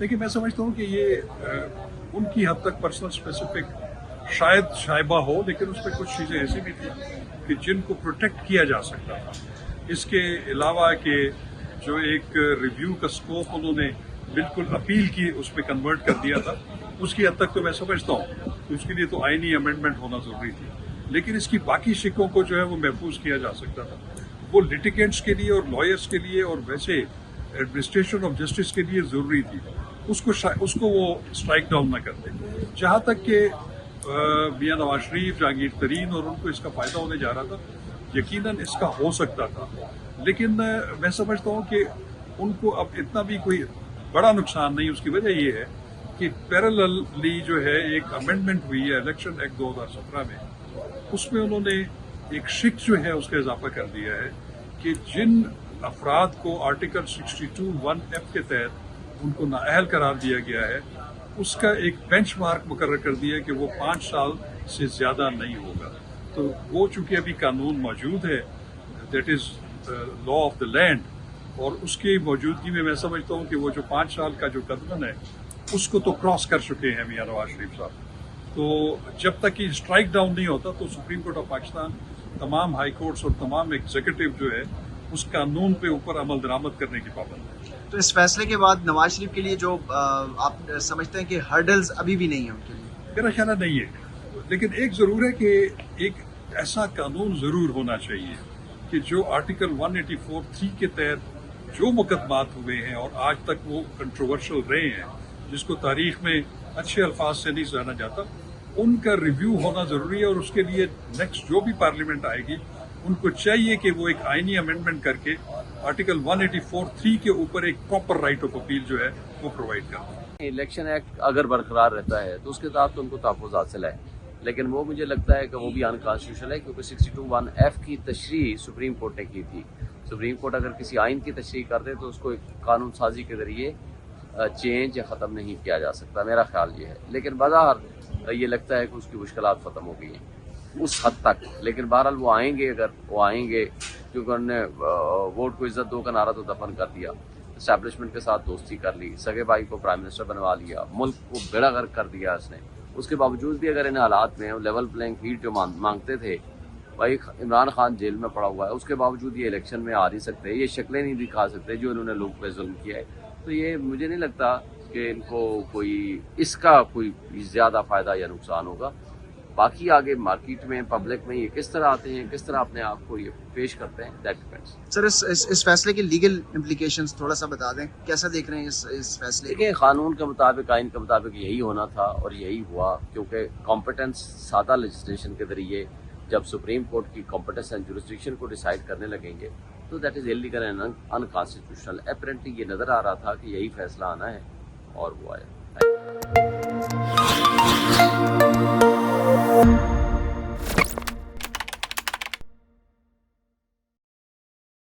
लेकिन मैं समझता हूँ कि ये उनकी हद तक पर्सनल स्पेसिफिक शायद शाइबा हो, लेकिन उसमें कुछ चीज़ें ऐसी भी थी कि जिनको प्रोटेक्ट किया जा सकता था। इसके अलावा कि जो एक रिव्यू का स्कोप उन्होंने बिल्कुल अपील की उसमें कन्वर्ट कर दिया था, उसकी हद तक तो मैं समझता हूँ कि उसके लिए तो आईनी अमेंडमेंट होना जरूरी थी, लेकिन इसकी बाकी शिकों को जो है वो महफूज किया जा सकता था। वो लिटिगेंट्स के लिए और लॉयर्स के लिए और वैसे एडमिनिस्ट्रेशन ऑफ जस्टिस के लिए जरूरी थी, उसको वो स्ट्राइक डाउन न करते। जहाँ तक कि मियां नवाज शरीफ, जहांगीर तरीन और उनको इसका फायदा होने जा रहा था, यकीनन इसका हो सकता था, लेकिन मैं समझता हूँ कि उनको अब इतना भी कोई बड़ा नुकसान नहीं। उसकी वजह ये है कि पैरेलली जो है एक अमेंडमेंट हुई है इलेक्शन एक्ट 2017 में, उसमें उन्होंने एक शिक जो है उसका इजाफा कर दिया है कि जिन अफराद को आर्टिकल 62(1)(f) के तहत उनको नाअहल करार दिया गया है, उसका एक बेंचमार्क मुकर्रर कर दिया है कि वो 5 साल से ज्यादा नहीं होगा। तो वो चूंकि अभी कानून मौजूद है, that is law of the land, और उसकी मौजूदगी में मैं समझता हूँ कि वो जो 5 साल का जो कदम है उसको तो क्रॉस कर चुके हैं मियां नवाज शरीफ साहब। तो जब तक कि स्ट्राइक डाउन नहीं होता तो सुप्रीम कोर्ट ऑफ पाकिस्तान तमाम हाई कोर्ट्स और तमाम एग्जीक्यूटिव जो है उस कानून पे ऊपर अमल दरामद करने की पाबंद है। तो इस फैसले के बाद नवाज शरीफ के लिए जो आप समझते हैं कि हर्डल्स अभी भी नहीं है उनके लिए? मेरा ख्याल नहीं है, लेकिन एक जरूर है कि एक ऐसा कानून जरूर होना चाहिए कि जो आर्टिकल 184(3) के तहत जो मुकदमात हुए हैं और आज तक वो कंट्रोवर्शियल रहे हैं, जिसको तारीख में अच्छे अल्फाज से नहीं जाना जाता, उनका रिव्यू होना जरूरी है। और उसके लिए नेक्स्ट जो भी पार्लियामेंट आएगी उनको चाहिए कि वो एक आईनी अमेंडमेंट करके आर्टिकल 184(3) के ऊपर एक प्रॉपर राइट ऑफ अपील जो है वो प्रोवाइड कर। इलेक्शन एक्ट अगर बरकरार रहता है तो उसके साथ तो उनको तहफ़्फ़ुज़ हासिल है, लेकिन वो मुझे लगता है कि वो भी अनकॉन्स्टिट्यूशनल है, क्योंकि 62(1)(f) की तशरीह सुप्रीम कोर्ट ने की थी। सुप्रीम कोर्ट अगर किसी आइन की तशरीह कर दे तो उसको एक कानून साजी के जरिए चेंज या ख़त्म नहीं किया जा सकता, मेरा ख्याल ये है। लेकिन बज़ाहिर ये लगता है कि उसकी मुश्किलात ख़त्म हो गई हैं उस हद तक, लेकिन बहरहाल वो आएंगे, अगर वो आएंगे, क्योंकि उन्होंने वोट को इज्जत दो का नारा तो दफन कर दिया, इस्टेब्लिशमेंट के साथ दोस्ती कर ली, सगे भाई को प्राइम मिनिस्टर बनवा लिया, मुल्क को बेड़ा गर्क कर दिया उसने। उसके बावजूद भी अगर इन हालात में लेवल प्लेइंग फील्ड जो मांगते थे, भाई इमरान खान जेल में पड़ा हुआ है, उसके बावजूद ये इलेक्शन में आ नहीं सकते, ये शक्लें नहीं दिखा सकते जो इन्होंने लोग पे जुल्म किया है। तो ये मुझे नहीं लगता कि इनको कोई इसका कोई ज़्यादा फ़ायदा या नुकसान होगा। बाकी आगे मार्केट में, पब्लिक में ये किस तरह आते हैं, किस तरह अपने आप को ये पेश करते हैं, दैट डिपेंड्स। सर इस फैसले के लीगल इम्प्लीकेशंस थोड़ा सा बता दें, कैसा देख रहे हैं इस फैसले को? देखिए, कानून के मुताबिक, आइन के मुताबिक यही होना था और यही हुआ, क्योंकि कॉम्पिटेंस सादा लेजिस्लेशन के जरिए जब सुप्रीम कोर्ट की कॉम्पिटेंस एंड जुरिस्डिक्शन को डिसाइड करने लगेंगे तो that is illegal and unconstitutional. Apparently ये नज़र आ रहा था कि यही फैसला आना है और वो आया।